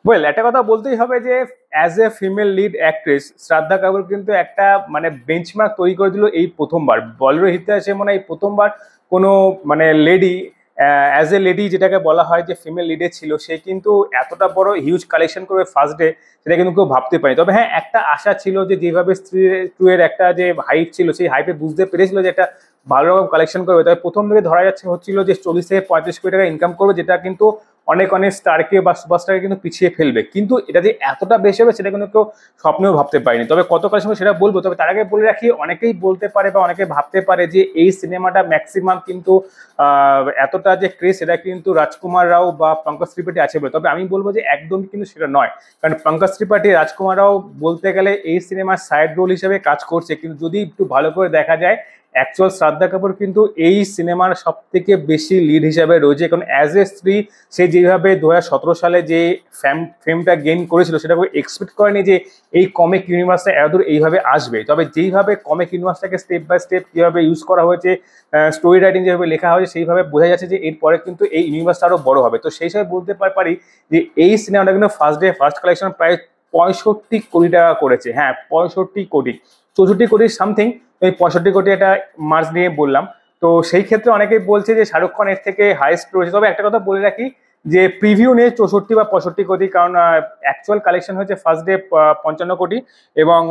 Well একটা কথা বলতেই হবে যে as a female lead actress শ্রদ্ধা কাপুর কিন্তু একটা মানে বেঞ্চমার্ক তৈরি করে দিল এই প্রথমবার বলিউড ইতিহাসে মনে হয় এই প্রথমবার কোনো মানে লেডি অ্যাজ এ লেডি যেটাকে বলা হয় যে ফিমেল লিডে ছিল সে কিন্তু এতটা বড় হিউজ কালেকশন করবে ফার্স্ট ডে সেটা কিন্তু কেউ ভাবতে পারেনি। তবে হ্যাঁ একটা আশা ছিল যে যেভাবে স্ত্রী টু এর একটা যে হাইপ ছিল সেই হাইপে বুঝতে পেরেছিল যে একটা ভালো রকম কালেকশন করবে। তবে প্রথম দিকে ধরা যাচ্ছে হচ্ছিল যে 40 থেকে 35 কোটি টাকা ইনকাম করবে, যেটা কিন্তু অনেক অনেক স্টারকে বা সুপারস্টারকে কিন্তু পিছিয়ে ফেলবে। কিন্তু এটা যে এতটা বেশি হবে সেটা কিন্তু কেউ স্বপ্নেও ভাবতে পারেনি। তবে কত কালেকশন সেটা বলবো, তবে তার আগে বলে রাখি অনেকেই বলতে পারে বা অনেকে ভাবতে পারে যে এই সিনেমাটা ম্যাক্সিমাম কিন্তু এতটা যে ক্রেজ সেটা কিন্তু রাজকুমার রাও বা পঙ্কজ ত্রিপাঠী আছে বলে। তবে আমি বলবো যে একদমই কিন্তু সেটা নয়, কারণ পঙ্কজ ত্রিপাঠী রাজকুমার রাও বলতে গেলে এই সিনেমার সাইড রোল হিসেবে কাজ করছে, কিন্তু যদি একটু ভালো করে দেখা যায় অ্যাকচুয়াল শ্রদ্ধা কাপুর কিন্তু এই সিনেমার সব থেকে বেশি লিড হিসাবে রয়েছে। কারণ অ্যাজ এ স্ত্রী সে যেভাবে 2017 সালে যে ফেমটা গেইন করেছিল সেটা এক্সপেক্ট করেনি যে এই কমিক ইউনিভার্সটা এতদূর এইভাবে আসবে। তবে যেইভাবে কমিক ইউনিভার্সটাকে স্টেপ বাই স্টেপ কিভাবে ইউজ করা হয়েছে, স্টোরি রাইটিং যেভাবে লেখা হয়েছে সেইভাবে বোঝা যাচ্ছে যে এরপরে কিন্তু এই ইউনিভার্সটা আরো বড় হবে। তো সেই হিসাবে বলতে পারি যে এই সিনেমাটা কিন্তু ফার্স্ট ডে ফার্স্ট কালেকশন প্রায় 65 কোটি টাকা করেছে। হ্যাঁ 65 কোটি, 64 কোটি সামথিং, এই 65 কোটি একটা মার্চ নিয়ে বললাম। তো সেই ক্ষেত্রে অনেকেই বলছে যে শাহরুখ খান এর থেকে হাইস্ট রয়েছে। তবে একটা কথা বলে রাখি যে প্রিভিউ নেই 64 বা 65 কোটি, কারণ অ্যাকচুয়াল কালেকশন হচ্ছে ফার্স্ট ডে 55 কোটি এবং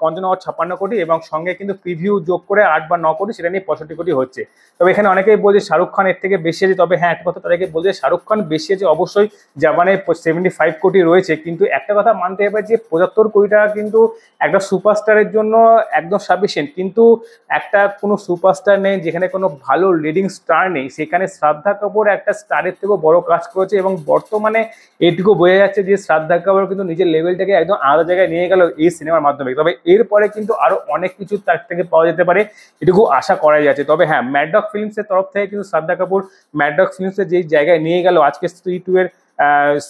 55 বা 56 কোটি, এবং সঙ্গে কিন্তু প্রিভিউ যোগ করে 8 বা 9 কোটি, সেটা নিয়ে 65 কোটি হচ্ছে। তবে এখানে অনেকেই বলছে শাহরুখ খান এর থেকে বেশি আছে। তবে হ্যাঁ একটা কথা তাদেরকে বলছে শাহরুখ খান বেশি আছে অবশ্যই, জাপানে 75 কোটি রয়েছে, কিন্তু একটা কথা মানতে হবে যে 75 কোটি টাকা কিন্তু একটা সুপারস্টারের জন্য একদম সাফিসিয়েন্ট। কিন্তু একটা কোনো সুপারস্টার নেই যেখানে কোনো ভালো লিডিং স্টার নেই, সেখানে শ্রদ্ধা কাপুর একটা স্টারের থেকেও বড় কাজ করেছে। এবং বর্তমানে এটুকু বোঝা যাচ্ছে যে শ্রদ্ধা কাপুর কিন্তু নিজের লেভেলটাকে একদম আলাদা জায়গায় নিয়ে গেল এই সিনেমার মাধ্যমে। তবে এরপরে কিন্তু আরো অনেক কিছু তার থেকে পাওয়া যেতে পারে, এটুকু আশা করা যাচ্ছে। তবে হ্যাঁ ম্যাডডগ ফিল্মসের তরফ থেকে কিন্তু শ্রদ্ধা কাপুর ম্যাডডগ ফিল্মসের যে জায়গায় নিয়ে গেল আজকে স্ত্রী টু এর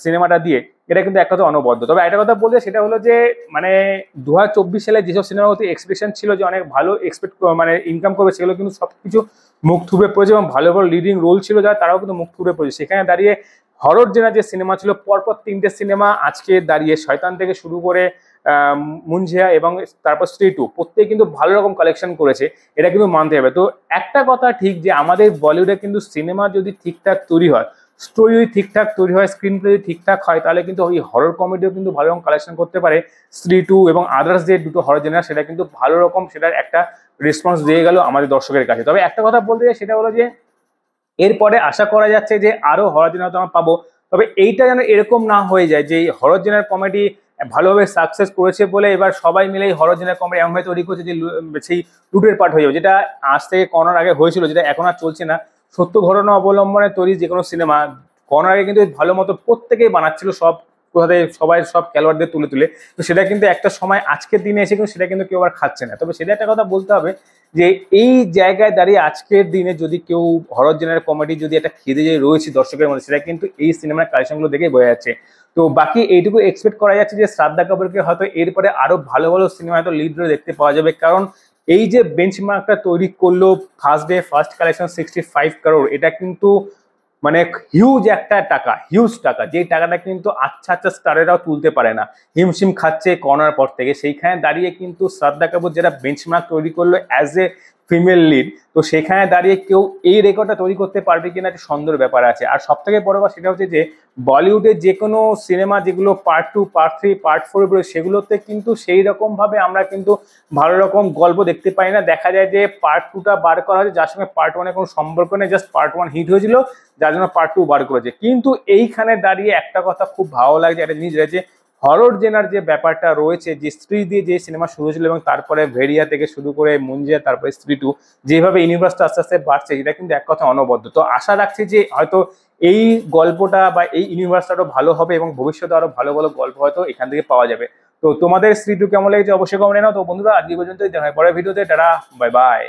সিনেমাটা দিয়ে, এটা কিন্তু এক কথা অনবদ্য। তবে একটা কথা বলতে সেটা হলো যে মানে 2024 সালে যেসব সিনেমার প্রতি এক্সপেকটেশন ছিল যে অনেক ভালো এক্সপেক্ট মানে ইনকাম করবে, সেগুলো কিন্তু সবকিছু মুখ থুবড়ে পড়েছে। এবং ভালো ভালো লিডিং রোল ছিল যারা তারাও কিন্তু মুখ থুবড়ে পড়েছে। সেখানে দাঁড়িয়ে হরর জেনার যে সিনেমা ছিল পরপর 3টে সিনেমা আজকে দাঁড়িয়ে শয়তান থেকে শুরু করে মুঞ্জিয়া এবং তারপর স্ত্রী টু, প্রত্যেকে কিন্তু ভালো রকম কালেকশন করেছে, এটা কিন্তু মানতে হবে। তো একটা কথা ঠিক যে আমাদের বলিউডে কিন্তু সিনেমা যদি ঠিকঠাক তৈরি হয়, স্টোরি যদি ঠিকঠাক তৈরি হয়, স্ক্রিন প্লে যদি ঠিকঠাক হয়, তাহলে কিন্তু ওই হরর কমেডিও কিন্তু ভালো রকম কালেকশন করতে পারে। স্ত্রী টু এবং আদার্স যে দুটো হরর জেনার সেটা কিন্তু ভালো রকম সেটার একটা রেসপন্স দিয়ে গেল আমাদের দর্শকের কাছে। তবে একটা কথা বলতে চাই সেটা হলো যে এরপরে আশা করা যাচ্ছে যে আরো হরর জেনার তো আমরা পাবো। তবে এইটা যেন এরকম না হয়ে যায় যে হরর জেনার কমেডি ভালোভাবে সাকসেস করেছে বলে এবার সবাই মিলে হরর জেনার কমেডি এমনভাবে তৈরি করছে যে সেই লুটের পার্ট হয়ে যাবে, যেটা আজ থেকে করোনার আগে হয়েছিল, যেটা এখন আর চলছে না। সত্য ঘটনা অবলম্বনে তৈরি যে কোনো সিনেমা করোনার আগে কিন্তু ভালো মতো প্রত্যেকেই বানাচ্ছিল, সব কোথাতে সবাই সব খেলোয়াড়দের তুলে তুলে। তো সেটা কিন্তু একটা সময় আজকের দিনে এসে কিন্তু সেটা কিন্তু কেউ আর খাচ্ছে না। তবে সেটা একটা কথা বলতে হবে যে এই জায়গায় দাঁড়িয়ে আজকের দিনে যদি কেউ হরর জেনার কমেডি যদি একটা খিদে যে রয়েছে দর্শকের মধ্যে, সেটা কিন্তু এই সিনেমার কালেকশনগুলো দেখেই বোঝা যাচ্ছে। তো বাকি এইটুকু এক্সপেক্ট করা যাচ্ছে যে শ্রদ্ধা কাপুরকে হয়তো এরপরে আরো ভালো ভালো সিনেমা হয়তো লিড রোলে দেখতে পাওয়া যাবে। কারণ এই যে বেঞ্চমার্কটা তৈরি করলো ফার্স্ট ডে ফার্স্ট কালেকশন 65 কারোর, এটা কিন্তু মানে হিউজ একটা টাকা, হিউজ টাকা, যে টাকাটা কিন্তু আচ্ছা আচ্ছা স্টারেরাও তুলতে পারে না, হিমশিম খাচ্ছে করোনার পর থেকে। সেইখানে দাঁড়িয়ে কিন্তু শ্রদ্ধা কাপুর যেটা বেঞ্চমার্ক তৈরি করলো অ্যাজ এ ফিমেল লিড, তো সেখানে দাঁড়িয়ে কেউ এই রেকর্ডটা তৈরি করতে পারবে কিনা একটা সন্দেহের ব্যাপার আছে। আর সব থেকে বড় কথা সেটা হচ্ছে যে বলিউডের যে কোনো সিনেমা যেগুলো পার্ট 2 পার্ট 3 পার্ট 4 সেগুলোতে কিন্তু সেই রকম ভাবে আমরা কিন্তু ভালো রকম গল্প দেখতে পাই না। দেখা যায় যে পার্ট 2টা বার করা হয়েছে যার সঙ্গে পার্ট 1 এর কোনো সম্পর্ক নেই, জাস্ট পার্ট 1 হিট হয়েছিল যার জন্য পার্ট 2 বার করেছে। কিন্তু এইখানে দাঁড়িয়ে একটা কথা খুব ভালো লাগছে, একটা জিনিস রয়েছে হরর জেনার যে ব্যাপারটা রয়েছে, যে স্ত্রী দিয়ে যে সিনেমা শুরু হয়েছিল এবং তারপরে ভেরিয়া থেকে শুরু করে মুঞ্জিয়া তারপরে স্ত্রী টু, যেভাবে ইউনিভার্সটা আস্তে আস্তে বাড়ছে, এটা কিন্তু এক কথা অনবদ্য। তো আশা রাখছি যে হয়তো এই গল্পটা বা এই ইউনিভার্সটা আরো ভালো হবে এবং ভবিষ্যতে আরো ভালো ভালো গল্প হয়তো এখান থেকে পাওয়া যাবে। তো তোমাদের স্ত্রী টু কেমন লেগেছে অবশ্যই কমেন্টে নাও। তো বন্ধুরা আজকে পর্যন্তই, দেখা হয় পরের ভিডিওতে, টাটা বাই বাই।